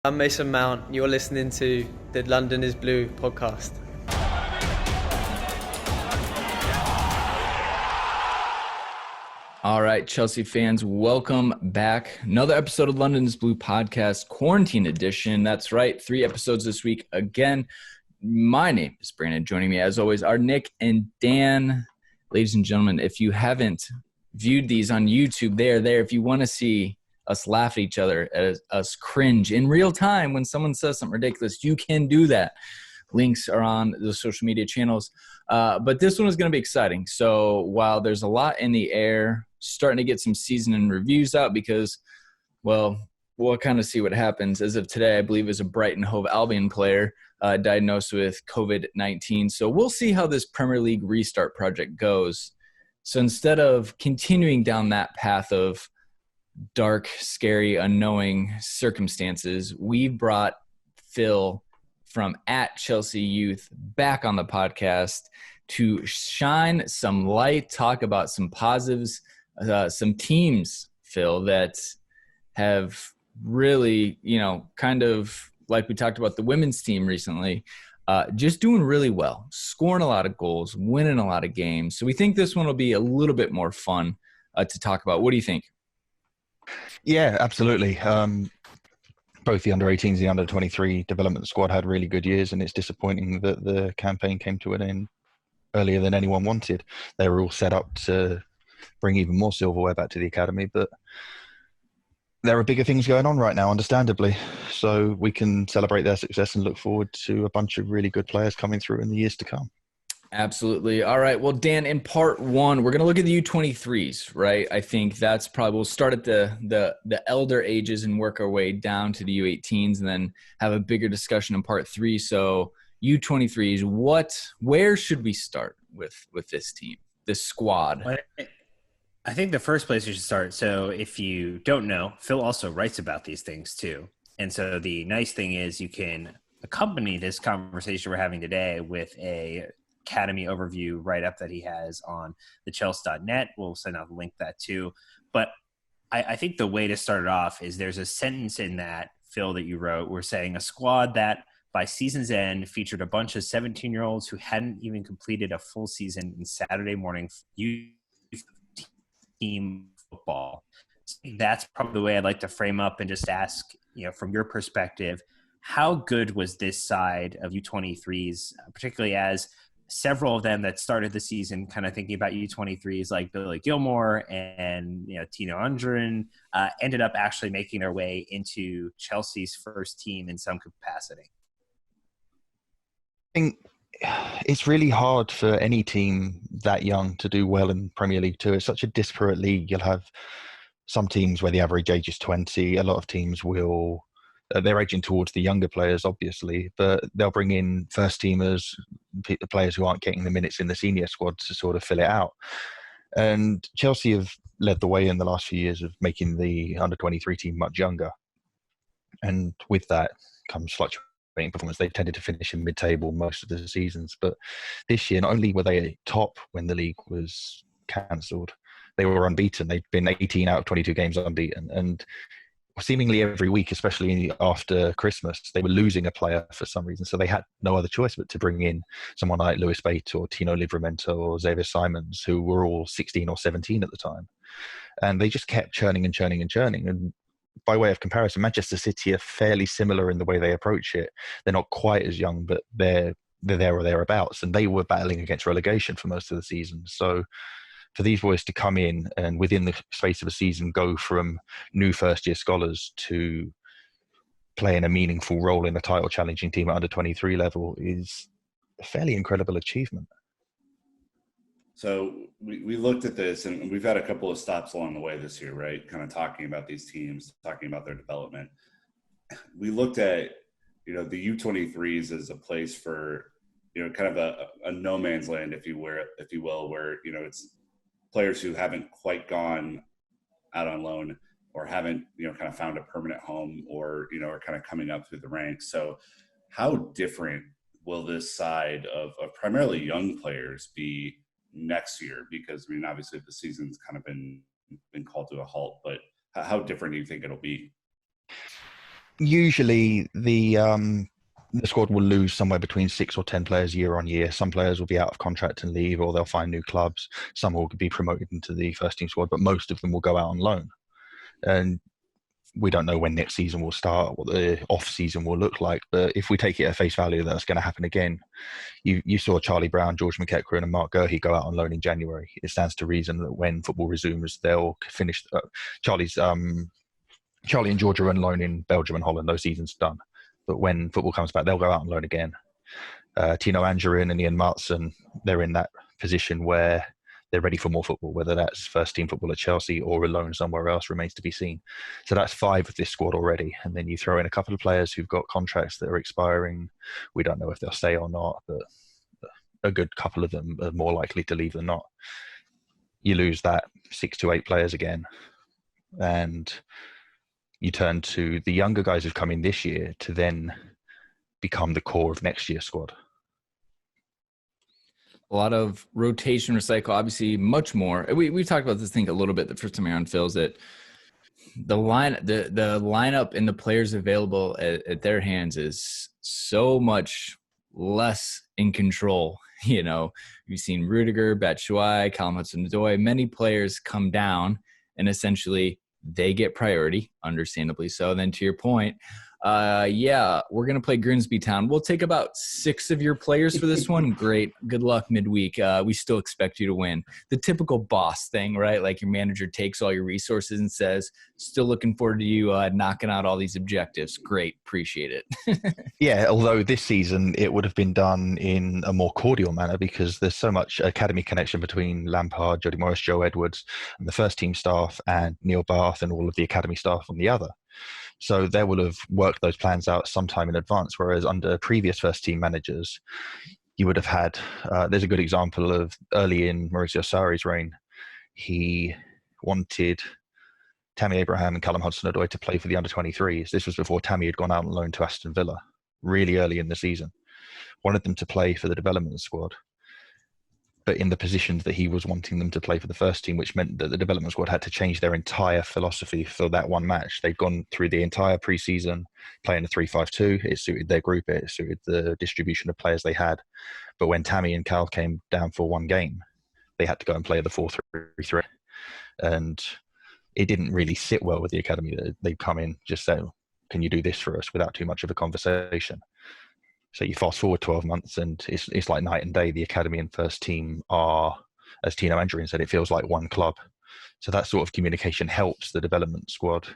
I'm Mason Mount. You're listening to the London is Blue podcast. All right, Chelsea fans, welcome back. Another episode of London is Blue podcast, quarantine edition. That's right, 3 episodes this week. Again, my name is Brandon. Joining me, as always, are Nick and Dan. Ladies and gentlemen, if you haven't viewed these on YouTube, they are there. If you want to see us laugh at each other, as us cringe in real time when someone says something ridiculous, you can do that. Links are on the social media channels. But this one is going to be exciting. So while there's a lot in the air, starting to get some season and reviews out because, well, we'll kind of see what happens. As of today, I believe is a Brighton Hove Albion player diagnosed with COVID-19. So we'll see how this Premier League restart project goes. So instead of continuing down that path of dark, scary, unknowing circumstances, we brought Phil from @ChelseaYouth back on the podcast to shine some light, talk about some positives, some teams, Phil, that have really, kind of like we talked about the women's team recently, just doing really well, scoring a lot of goals, winning a lot of games. So we think this one will be a little bit more fun to talk about. What do you think? Yeah, absolutely. Both the under-18s and the under-23 development squad had really good years, and it's disappointing that the campaign came to an end earlier than anyone wanted. They were all set up to bring even more silverware back to the academy, but there are bigger things going on right now, understandably. So we can celebrate their success and look forward to a bunch of really good players coming through in the years to come. Absolutely. All right. Well, Dan, in part one, we're going to look at the U23's, right? I think that's probably, we'll start at the elder ages and work our way down to the U18s and then have a bigger discussion in part three. So U23's, where should we start with this team, this squad? I think the first place you should start. So if you don't know, Phil also writes about these things too. And so the nice thing is you can accompany this conversation we're having today with a Academy overview write-up that he has on the Chelsea.net. We'll send out the link to that too. But I think the way to start it off is there's a sentence in that, Phil, that you wrote. We're saying a squad that by season's end featured a bunch of 17-year-olds who hadn't even completed a full season in Saturday morning youth team football. That's probably the way I'd like to frame up and just ask, from your perspective, how good was this side of U23's, particularly as several of them that started the season kind of thinking about U23s like Billy Gilmore and Tino Anjorin ended up actually making their way into Chelsea's first team in some capacity? I think it's really hard for any team that young to do well in Premier League 2. It's such a disparate league. You'll have some teams where the average age is 20. A lot of teams will they're edging towards the younger players, obviously, but they'll bring in first teamers, players who aren't getting the minutes in the senior squad to sort of fill it out. And Chelsea have led the way in the last few years of making the under-23 team much younger. And with that comes fluctuating performance. They tended to finish in mid-table most of the seasons. But this year, not only were they top when the league was cancelled, they were unbeaten. They'd been 18 out of 22 games unbeaten. And seemingly every week, especially after Christmas, they were losing a player for some reason. So they had no other choice but to bring in someone like Lewis Bate or Tino Livramento or Xavier Simons, who were all 16 or 17 at the time. And they just kept churning and churning and churning. And by way of comparison, Manchester City are fairly similar in the way they approach it. They're not quite as young, but they're there or thereabouts. And they were battling against relegation for most of the season. So for these boys to come in and within the space of a season go from new first-year scholars to playing a meaningful role in a title-challenging team at under-23 level is a fairly incredible achievement. So we looked at this, and we've had a couple of stops along the way this year, right? Kind of talking about these teams, talking about their development. We looked at, the U23s as a place for, kind of a no man's land, if you will, where, it's players who haven't quite gone out on loan or haven't, kind of found a permanent home or, are kind of coming up through the ranks. So how different will this side of primarily young players be next year? Because, obviously the season's kind of been called to a halt, but how different do you think it'll be? Usually the squad will lose somewhere between 6 or 10 players year on year. Some players will be out of contract and leave, or they'll find new clubs. Some will be promoted into the first team squad, but most of them will go out on loan. And we don't know when next season will start, what the off season will look like. But if we take it at face value, that's going to happen again. You saw Charlie Brown, George McEachran, and Mark Gurhey go out on loan in January. It stands to reason that when football resumes, they'll finish. Charlie and George are on loan in Belgium and Holland. Those seasons are done. But when football comes back, they'll go out on loan again. Tino, Anjorin, and Ian Maatsen, they're in that position where they're ready for more football, whether that's first team football at Chelsea or a loan somewhere else remains to be seen. So that's 5 of this squad already. And then you throw in a couple of players who've got contracts that are expiring. We don't know if they'll stay or not, but a good couple of them are more likely to leave than not. You lose that 6 to 8 players again. And you turn to the younger guys who've come in this year to then become the core of next year's squad. A lot of rotation, recycle, obviously much more. We've talked about this thing a little bit the first time around, Phil's that the lineup and the players available at their hands is so much less in control. You know, you've seen Rudiger, Batshuayi, Callum Hudson-Odoi, many players come down and essentially they get priority, understandably so. Then to your point, we're going to play Grimsby Town. We'll take about 6 of your players for this one. Great. Good luck midweek. We still expect you to win. The typical boss thing, right? Like your manager takes all your resources and says, still looking forward to you knocking out all these objectives. Great. Appreciate it. Yeah, although this season it would have been done in a more cordial manner because there's so much academy connection between Lampard, Jody Morris, Joe Edwards, and the first team staff, and Neil Bath and all of the academy staff on the other. So they will have worked those plans out sometime in advance, whereas under previous first team managers, you would have had, there's a good example of early in Mauricio Sarri's reign. He wanted Tammy Abraham and Callum Hudson-Odoi to play for the under-23s. This was before Tammy had gone out on loan to Aston Villa, really early in the season. Wanted them to play for the development squad, but in the positions that he was wanting them to play for the first team, which meant that the development squad had to change their entire philosophy for that one match. They'd gone through the entire pre-season playing a 3-5-2. It suited their group. It suited the distribution of players they had. But when Tammy and Cal came down for one game, they had to go and play the 4-3-3. And it didn't really sit well with the academy. They'd come in, just say, can you do this for us, without too much of a conversation. So you fast forward 12 months and it's like night and day. The academy and first team are, as Tino Anjorin said, it feels like one club. So that sort of communication helps the development squad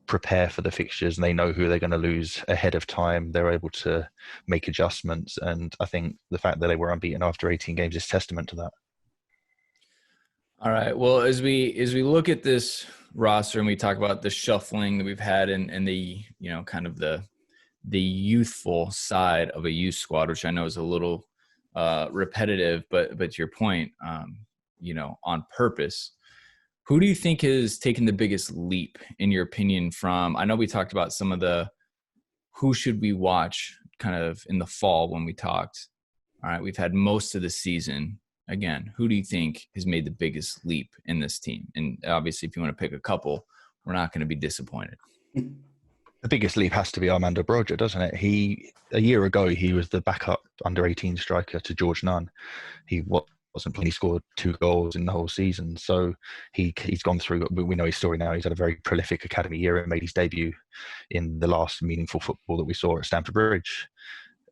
prepare for the fixtures, and they know who they're going to lose ahead of time. They're able to make adjustments. And I think the fact that they were unbeaten after 18 games is testament to that. All right. Well, as we look at this roster and we talk about the shuffling that we've had and the, you know, kind of the youthful side of a youth squad, which I know is a little repetitive, but to your point, you know, on purpose, who do you think has taken the biggest leap in your opinion from, I know we talked about some of the, who should we watch kind of in the fall when we talked. All right. We've had most of the season. Again, who do you think has made the biggest leap in this team? And obviously, if you want to pick a couple, we're not going to be disappointed. The biggest leap has to be Armando Broja, doesn't it? A year ago, he was the backup under-18 striker to George Nunn. He wasn't playing. He scored 2 goals in the whole season. So he's gone through, we know his story now. He's had a very prolific academy year and made his debut in the last meaningful football that we saw at Stamford Bridge.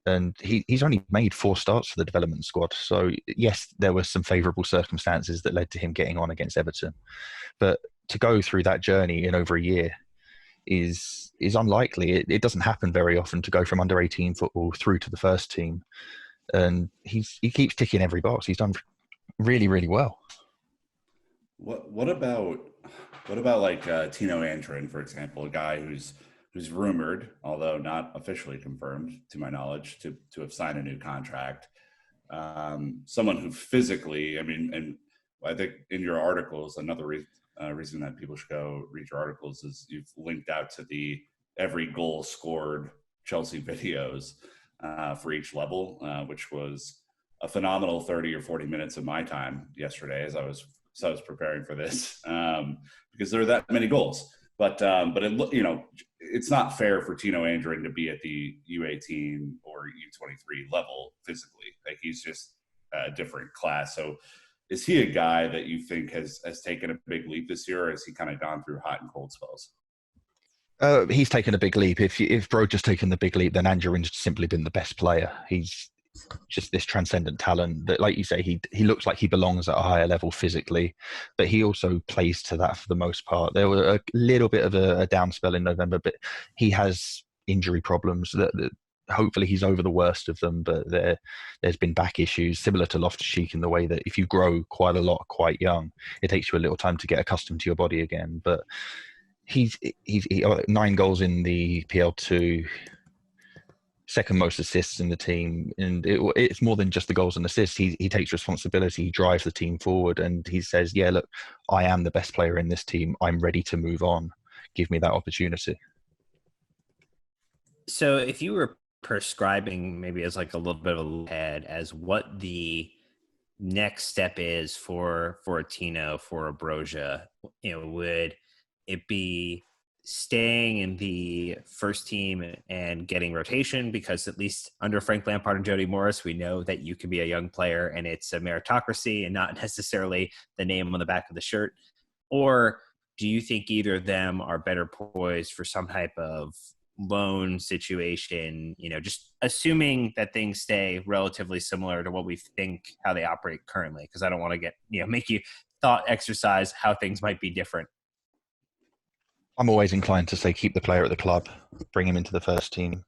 And he's only made 4 starts for the development squad. So yes, there were some favourable circumstances that led to him getting on against Everton. But to go through that journey in over a year is unlikely. It doesn't happen very often to go from under 18 football through to the first team. And he keeps ticking every box. He's done really, really well. What about like Tino Anjorin, for example, a guy who's rumored, although not officially confirmed to my knowledge, to have signed a new contract. Someone who physically, I mean, and I think in your articles, another reason that people should go read your articles is you've linked out to the every goal scored Chelsea videos for each level, which was a phenomenal 30 or 40 minutes of my time yesterday as I was preparing for this, because there are that many goals. But it's not fair for Tino Anjorin to be at the U18 or U23 level physically. Like, he's just a different class. So is he a guy that you think has taken a big leap this year, or has he kind of gone through hot and cold spells? He's taken a big leap. If Broja's taken the big leap, then Anjorin's simply been the best player. He's just this transcendent talent that, like you say, he looks like he belongs at a higher level physically, but he also plays to that for the most part. There were a little bit of a down spell in November, but he has injury problems that hopefully he's over the worst of them, but there's been back issues similar to Loftus-Cheek in the way that if you grow quite a lot quite young, it takes you a little time to get accustomed to your body again. But he 9 goals in the PL2, second most assists in the team, and it's more than just the goals and assists. He takes responsibility, he drives the team forward, and he says, yeah, look, I am the best player in this team, I'm ready to move on, give me that opportunity. So if you were prescribing maybe as like a little bit of a head as what the next step is for a Tino, for a Broja, would it be staying in the first team and getting rotation? Because at least under Frank Lampard and Jody Morris, we know that you can be a young player and it's a meritocracy and not necessarily the name on the back of the shirt. Or do you think either of them are better poised for some type of loan situation, just assuming that things stay relatively similar to what we think how they operate currently? Because I don't want to get, make you thought exercise how things might be different. I'm always inclined to say keep the player at the club, bring him into the first team,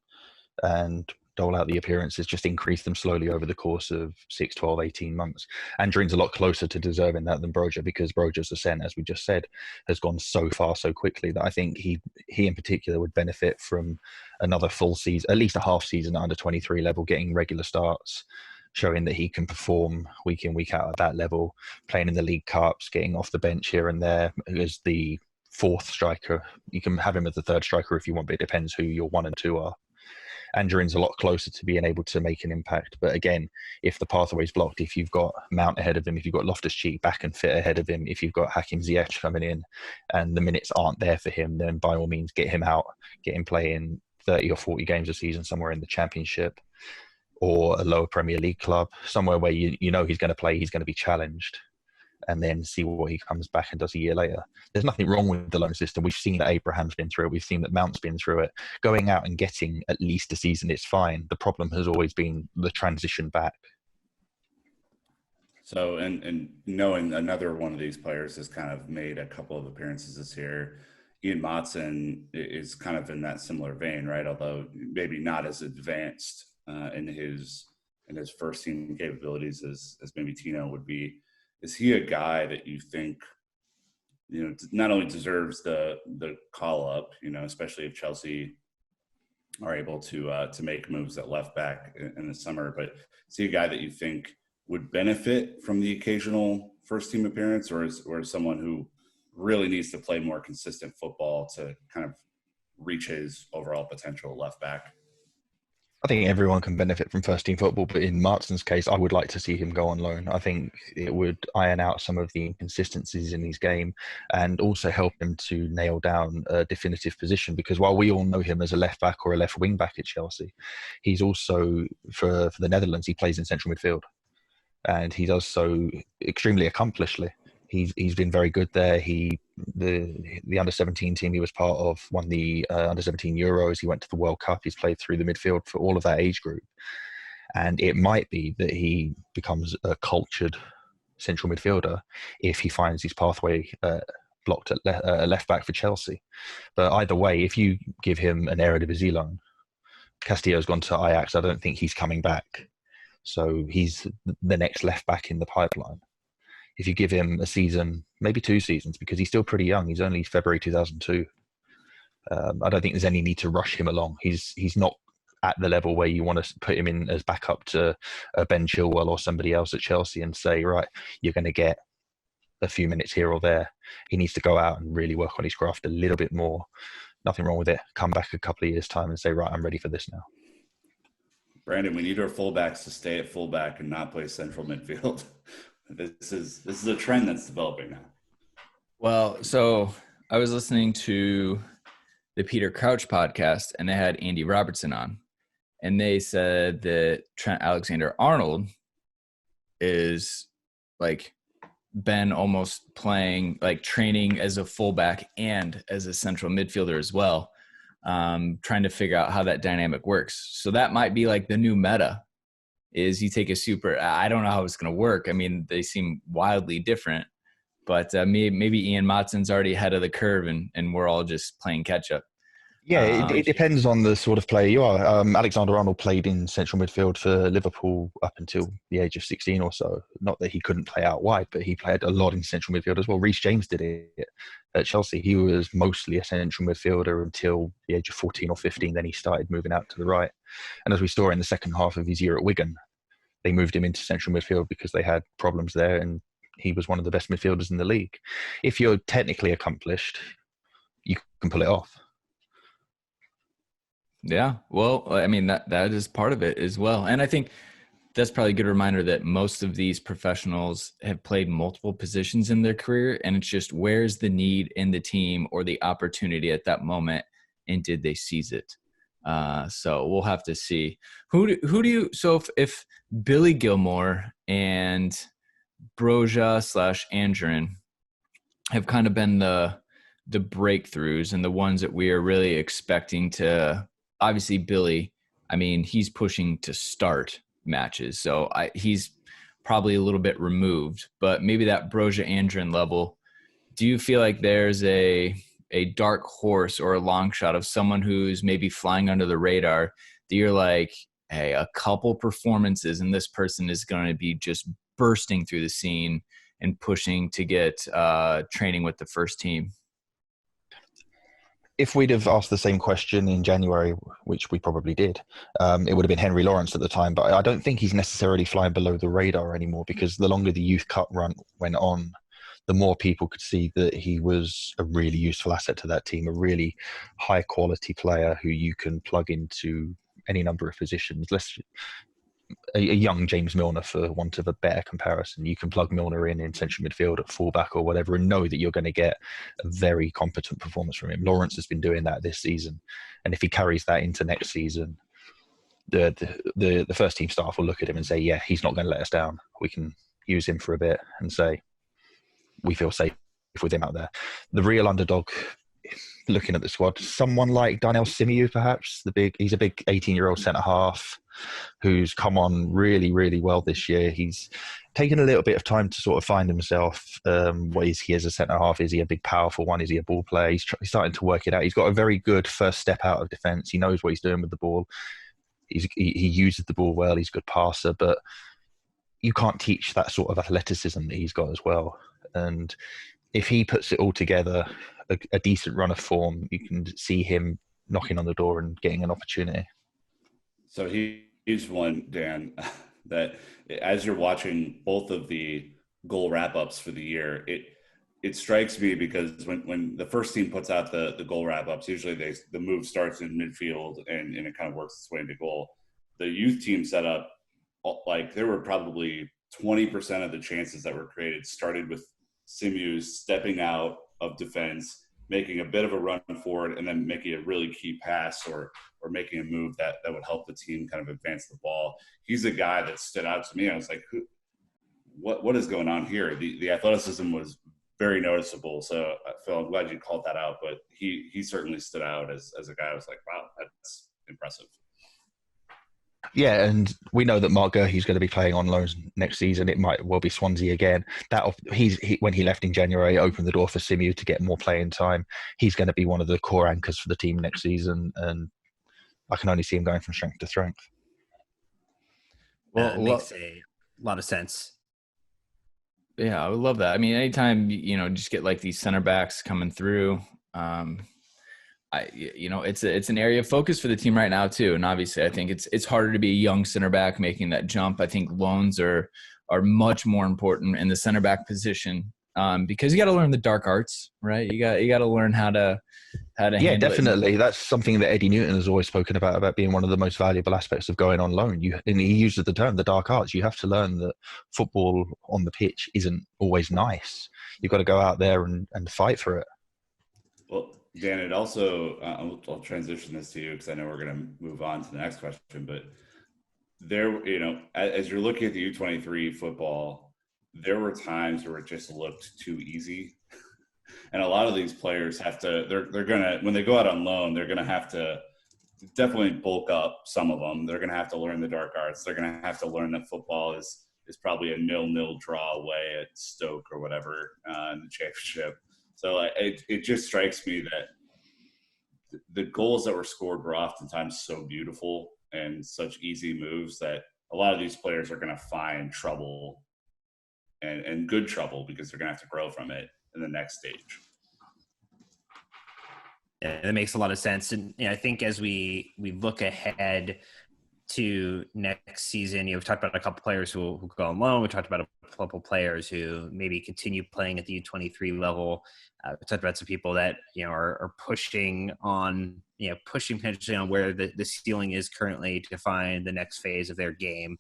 and dole out the appearances, just increase them slowly over the course of 6, 12, 18 months. Anjorin's a lot closer to deserving that than Broja, because Broja's ascent, as we just said, has gone so far so quickly that I think he in particular would benefit from another full season, at least a half season at under 23 level, getting regular starts, showing that he can perform week in, week out at that level, playing in the League Cups, getting off the bench here and there as the fourth striker. You can have him as the third striker if you want, but it depends who your 1 and 2 are. Anjorin's a lot closer to being able to make an impact. But again, if the pathway's blocked, if you've got Mount ahead of him, if you've got Loftus-Cheek back and fit ahead of him, if you've got Hakim Ziyech coming in and the minutes aren't there for him, then by all means get him out, get him playing 30 or 40 games a season somewhere in the Championship or a lower Premier League club, somewhere where you know he's going to play, he's going to be challenged, and then see what he comes back and does a year later. There's nothing wrong with the loan system. We've seen that Abraham's been through it. We've seen that Mount's been through it. Going out and getting at least a season, it's fine. The problem has always been the transition back. So, and knowing another one of these players has kind of made a couple of appearances this year, Ian Maatsen is kind of in that similar vein, right? Although maybe not as advanced in his first team capabilities as maybe Tino would be. Is he a guy that you think, not only deserves the call up, especially if Chelsea are able to make moves at left back in the summer, but is he a guy that you think would benefit from the occasional first team appearance, or is someone who really needs to play more consistent football to kind of reach his overall potential left back? I think everyone can benefit from first team football, but in Maatsen's case, I would like to see him go on loan. I think it would iron out some of the inconsistencies in his game and also help him to nail down a definitive position, because while we all know him as a left back or a left wing back at Chelsea, he's also, for the Netherlands, he plays in central midfield and he does so extremely accomplishedly. He's been very good there. The under-17 team he was part of won the under-17 Euros. He went to the World Cup. He's played through the midfield for all of that age group. And it might be that he becomes a cultured central midfielder if he finds his pathway blocked at left back for Chelsea. But either way, if you give him an Eredivisie loan, Castillo's gone to Ajax. I don't think he's coming back. So he's the next left back in the pipeline. If you give him a season, maybe 2 seasons, because he's still pretty young. He's only February 2002. I don't think there's any need to rush him along. He's not at the level where you want to put him in as backup to Ben Chilwell or somebody else at Chelsea and say, right, you're going to get a few minutes here or there. He needs to go out and really work on his craft a little bit more. Nothing wrong with it. Come back a couple of years' time and say, right, I'm ready for this now. Brandon, we need our fullbacks to stay at fullback and not play central midfield. This is a trend that's developing now. Well, so I was listening to the Peter Crouch podcast, and they had Andy Robertson on, and they said that Trent Alexander-Arnold is like been almost playing, like training as a fullback and as a central midfielder as well, trying to figure out how that dynamic works. So that might be like the new meta, is you take a super, I don't know how it's going to work. I mean, they seem wildly different, but maybe Ian Maatsen's already ahead of the curve, and we're all just playing catch up. Yeah, it depends on the sort of player you are. Alexander-Arnold played in central midfield for Liverpool up until the age of 16 or so. Not that he couldn't play out wide, but he played a lot in central midfield as well. Reece James did it at Chelsea. He was mostly a central midfielder until the age of 14 or 15. Then he started moving out to the right. And as we saw in the second half of his year at Wigan, they moved him into central midfield because they had problems there, and he was one of the best midfielders in the league. If you're technically accomplished, you can pull it off. Yeah, well, I mean, that is part of it as well. And I think that's probably a good reminder that most of these professionals have played multiple positions in their career, and it's just where's the need in the team or the opportunity at that moment, and did they seize it? So we'll have to see. Who do you, so if Billy Gilmore and Broja / Anjorin have kind of been the breakthroughs and the ones that we are really expecting to, obviously Billy, I mean, he's pushing to start matches. So he's probably a little bit removed, but maybe that Broja Anjorin level, do you feel like there's a dark horse or a long shot of someone who's maybe flying under the radar that you're like, hey, a couple performances and this person is going to be just bursting through the scene and pushing to get training with the first team? If we'd have asked the same question in January, which we probably did, it would have been Henry Lawrence at the time. But I don't think he's necessarily flying below the radar anymore, because the longer the youth cup run went on, the more people could see that he was a really useful asset to that team, a really high quality player who you can plug into any number of positions. A young James Milner, for want of a better comparison. You can plug Milner in central midfield at fullback or whatever and know that you're going to get a very competent performance from him. Lawrence has been doing that this season, and if he carries that into next season, the first team staff will look at him and say, yeah, he's not going to let us down. We can use him for a bit and say we feel safe with him out there. The real underdog, looking at the squad, someone like Danielle Simeon, perhaps. He's a big 18-year-old centre-half who's come on really, really well this year. He's taken a little bit of time to sort of find himself. What is he as a centre-half? Is he a big, powerful one? Is he a ball player? He's starting to work it out. He's got a very good first step out of defence. He knows what he's doing with the ball. He uses the ball well. He's a good passer, but you can't teach that sort of athleticism that he's got as well. And if he puts it all together, a decent run of form, you can see him knocking on the door and getting an opportunity. So he's one, Dan, that as you're watching both of the goal wrap-ups for the year, it strikes me because when the first team puts out the goal wrap-ups, usually the move starts in midfield and it kind of works its way into goal. The youth team setup, like there were probably 20% of the chances that were created started with Simeon stepping out of defense, making a bit of a run forward, and then making a really key pass or making a move that would help the team kind of advance the ball. He's a guy that stood out to me. I was like, what is going on here? The athleticism was very noticeable. So, Phil, I'm glad you called that out. But he certainly stood out as a guy. I was like, wow, that's impressive. Yeah, and we know that Mark Gurhey's going to be playing on loan next season. It might well be Swansea again. When he left in January, opened the door for Simeon to get more playing time. He's going to be one of the core anchors for the team next season, and I can only see him going from strength to strength. Well, it makes a lot of sense. Yeah, I would love that. I mean, anytime, just get like these center backs coming through, it's an area of focus for the team right now too. And obviously I think it's harder to be a young center back making that jump. I think loans are much more important in the center back position, because you got to learn the dark arts, right? You got to learn how to yeah, definitely. That's something that Eddie Newton has always spoken about being one of the most valuable aspects of going on loan. And he uses the term the dark arts. You have to learn that football on the pitch isn't always nice. You've got to go out there and fight for it. Well, Dan, it also, I'll transition this to you because I know we're going to move on to the next question, but there, as you're looking at the U23 football, there were times where it just looked too easy. And a lot of these players have to, they're going to, when they go out on loan, they're going to have to definitely bulk up some of them. They're going to have to learn the dark arts. They're going to have to learn that football is probably a 0-0 draw away at Stoke or whatever in the championship. So it just strikes me that the goals that were scored were oftentimes so beautiful and such easy moves that a lot of these players are going to find trouble and good trouble because they're going to have to grow from it in the next stage. Yeah, that makes a lot of sense. And I think as we look ahead to next season, we've talked about a couple players who go on loan. We talked about a couple players who maybe continue playing at the U23 level. We talked about some people that are pushing potentially on where the ceiling is currently to find the next phase of their game.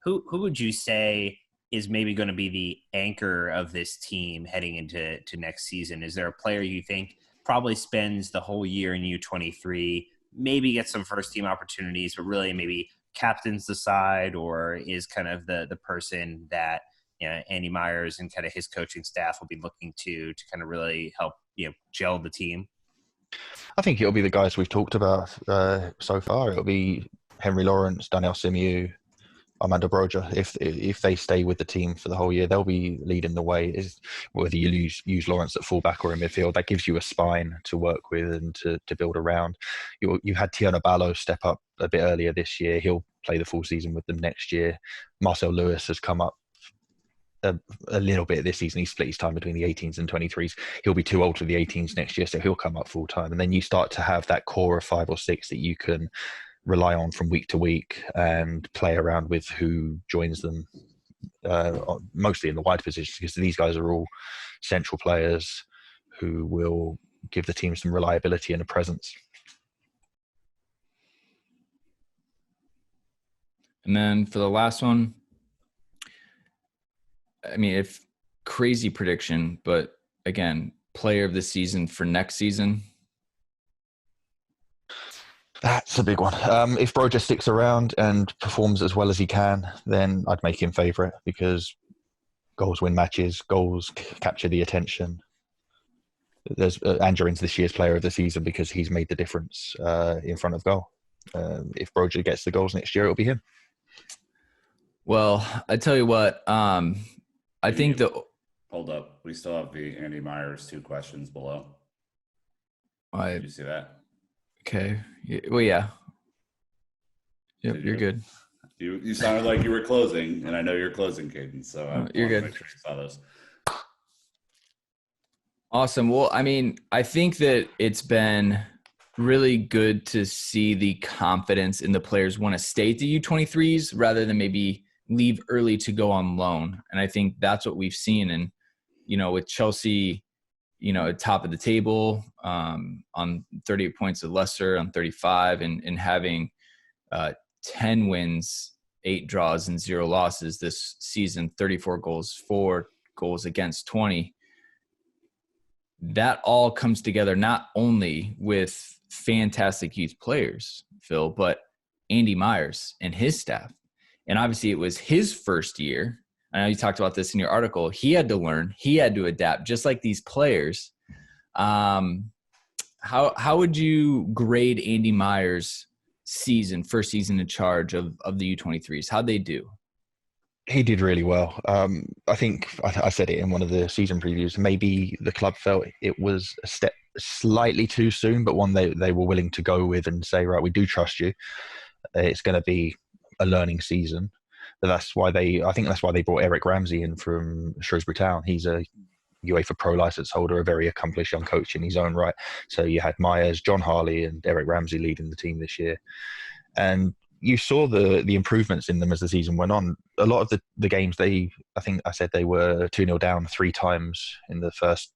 Who would you say is maybe going to be the anchor of this team heading into next season? Is there a player you think probably spends the whole year in U23, maybe gets some first team opportunities, but really maybe captains the side, or is kind of the person that Andy Meyers and kind of his coaching staff will be looking to kind of really help gel the team? I think it'll be the guys we've talked about so far. It'll be Henry Lawrence, Danielle Simeon, Armando Broja. If they stay with the team for the whole year, they'll be leading the way. Whether you use Lawrence at fullback or in midfield, that gives you a spine to work with and to build around. You had Tino step up a bit earlier this year. He'll play the full season with them next year. Marcel Lewis has come up a little bit this season. He split his time between the 18s and 23s. He'll be too old for the 18s next year, so he'll come up full time. And then you start to have that core of 5 or 6 that you can rely on from week to week and play around with who joins them, mostly in the wide positions, because these guys are all central players who will give the team some reliability and a presence. And then for the last one, I mean, if crazy prediction, but again, player of the season for next season. That's a big one. If Broja sticks around and performs as well as he can, then I'd make him favourite, because goals win matches, goals capture the attention. There's Anjorin's this year's player of the season because he's made the difference in front of goal. If Broja gets the goals next year, it'll be him. Well, I tell you what, I think Hold up. We still have the Andy Meyers 2 questions below. Did you see that? Okay. Well, yeah. Yep, you're good. You sounded like you were closing, and I know you're closing, Caden, so you're good. Make sure you saw those. Awesome. Well, I mean, I think that it's been really good to see the confidence in the players want to stay at the U23s rather than maybe leave early to go on loan. And I think that's what we've seen. And, with Chelsea, at top of the table on 38 points of Leicester on 35 and having 10 wins, 8 draws and 0 losses this season, 34 goals, 4 goals against 20. That all comes together not only with fantastic youth players, Phil, but Andy Meyers and his staff. And obviously it was his first year. I know you talked about this in your article. He had to learn. He had to adapt, just like these players. How would you grade Andy Meyers' first season in charge of the U23s? How'd they do? He did really well. I think I said it in one of the season previews. Maybe the club felt it was a step slightly too soon, but one they were willing to go with and say, right, we do trust you. It's going to be a learning season. But I think that's why they brought Eric Ramsey in from Shrewsbury Town. He's a UEFA Pro license holder, a very accomplished young coach in his own right. So you had Meyers, John Harley, and Eric Ramsey leading the team this year. And you saw the improvements in them as the season went on. A lot of the games, I think I said they were 2-0 down 3 times in the first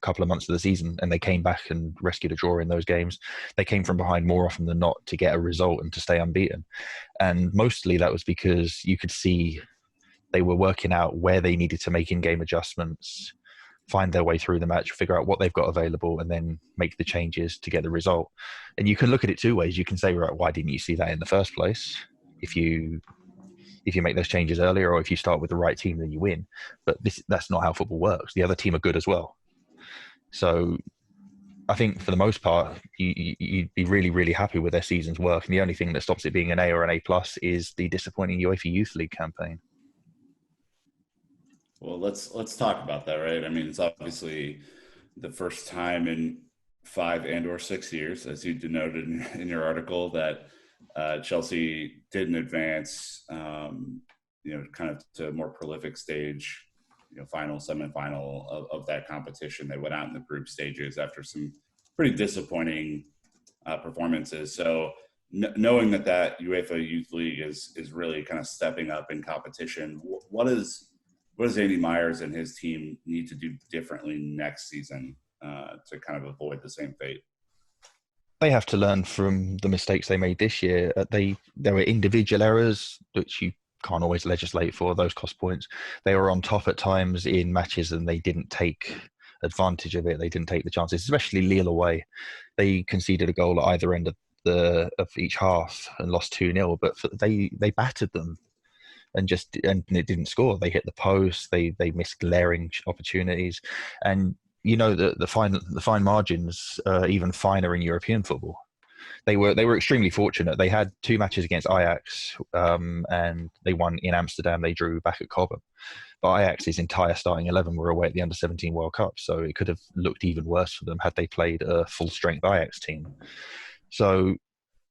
couple of months of the season, and they came back and rescued a draw in those games. They came from behind more often than not to get a result and to stay unbeaten. And mostly that was because you could see they were working out where they needed to make in-game adjustments, find their way through the match, figure out what they've got available, and then make the changes to get the result. And you can look at it two ways. You can say, right, why didn't you see that in the first place? If you make those changes earlier, or if you start with the right team, then you win. But that's not how football works. The other team are good as well. So I think for the most part, you'd be really, really happy with their season's work. And the only thing that stops it being an A or an A+ is the disappointing UEFA Youth League campaign. Well, let's talk about that, right? I mean, it's obviously the first time in 5 and/or 6 years, as you denoted in your article, that Chelsea didn't advance, kind of to a more prolific stage, final, semifinal of that competition. They went out in the group stages after some pretty disappointing performances. So knowing that UEFA Youth League is really kind of stepping up in competition, what does Andy Meyers and his team need to do differently next season to kind of avoid the same fate? They have to learn from the mistakes they made this year. There were individual errors, which you can't always legislate for. Those cost points. They were on top at times in matches, and they didn't take advantage of it. They didn't take the chances, especially Lille away. They conceded a goal at either end of each half and lost 2-0, but they battered them and it didn't score. They hit the post. They missed glaring opportunities, and the fine margins are even finer in European football. They were extremely fortunate. They had 2 matches against Ajax, and they won in Amsterdam. They drew back at Cobham. But Ajax's entire starting 11 were away at the Under-17 World Cup, so it could have looked even worse for them had they played a full-strength Ajax team. So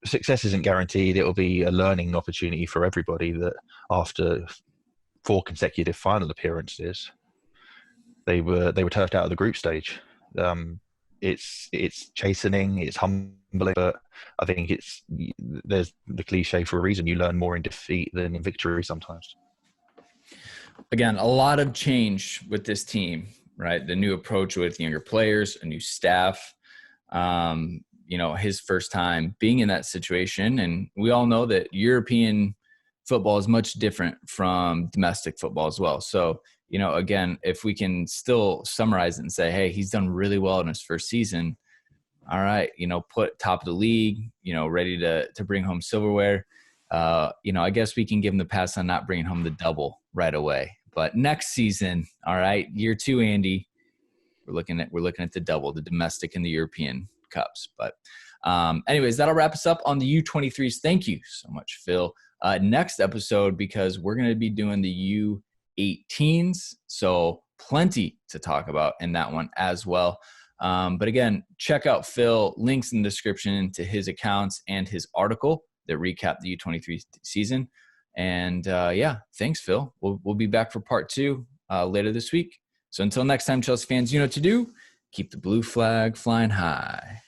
success isn't guaranteed. It'll be a learning opportunity for everybody that after 4 consecutive final appearances, they were turfed out of the group stage. It's chastening, it's humbling, but I think there's the cliche for a reason. You learn more in defeat than in victory sometimes. Again, a lot of change with this team, right? The new approach with younger players, a new staff, his first time being in that situation. And we all know that European football is much different from domestic football as well. So, again, if we can still summarize it and say, hey, he's done really well in his first season. All right, put top of the league, ready to bring home silverware. I guess we can give him the pass on not bringing home the double right away. But next season, all right, year 2, Andy, we're looking at the double, the domestic and the European Cups. But anyways, that'll wrap us up on the U23s. Thank you so much, Phil. Next episode, because we're going to be doing the U18's, so plenty to talk about in that one as well. But again, check out Phil, links in the description to his accounts and his article that recap the U23 season. And thanks, Phil. We'll be back for part 2 later this week. So until next time, Chelsea fans, you know what to do. Keep the blue flag flying high.